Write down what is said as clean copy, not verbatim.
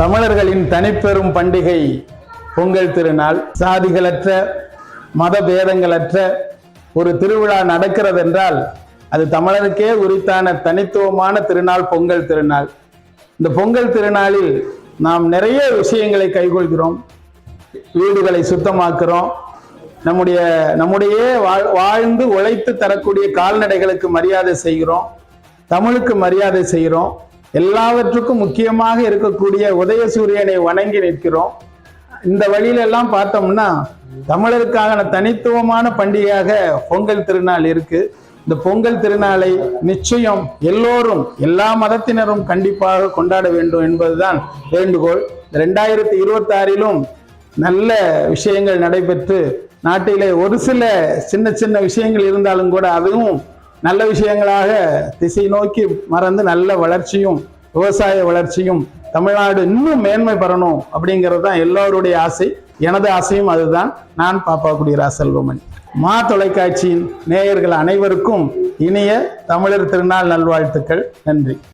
தமிழர்களின் தனிப்பெரும் பண்டிகை பொங்கல் திருநாள். சாதிகளற்ற மத பேதங்களற்ற ஒரு திருவிழா நடக்கிறது என்றால் அது தமிழருக்கே உரித்தான தனித்துவமான திருநாள் பொங்கல் திருநாள். இந்த பொங்கல் திருநாளில் நாம் நிறைய விஷயங்களை கைகொள்கிறோம். வீடுகளை சுத்தமாக்குறோம். நம்முடைய வாழ்ந்து உழைத்து தரக்கூடிய கால்நடைகளுக்கு மரியாதை செய்கிறோம். தமிழுக்கு மரியாதை செய்கிறோம். எல்லாவற்றுக்கும் முக்கியமாக இருக்கக்கூடிய உதயசூரியனை வணங்கி நிற்கிறோம். இந்த வழியிலெல்லாம் பார்த்தோம்னா தமிழருக்கான தனித்துவமான பண்டிகையாக பொங்கல் திருநாள் இருக்கு. இந்த பொங்கல் திருநாளை நிச்சயம் எல்லோரும், எல்லா மதத்தினரும் கண்டிப்பாக கொண்டாட வேண்டும் என்பதுதான் வேண்டுகோள். 2026 நல்ல விஷயங்கள் நடைபெற்று நாட்டிலே ஒரு சில சின்ன சின்ன விஷயங்கள் இருந்தாலும் கூட அதுவும் நல்ல விஷயங்களாக திசை நோக்கி மறந்து நல்ல வளர்ச்சியும் விவசாய வளர்ச்சியும் தமிழ்நாடு இன்னும் மேன்மை பெறணும் அப்படிங்கிறது தான் எல்லோருடைய ஆசை. எனது ஆசையும் அதுதான். நான் பாப்பாக்குடி செல்வமணி. மா தொலைக்காட்சியின் நேயர்கள் அனைவருக்கும் இனிய தமிழர் திருநாள் நல்வாழ்த்துக்கள். நன்றி.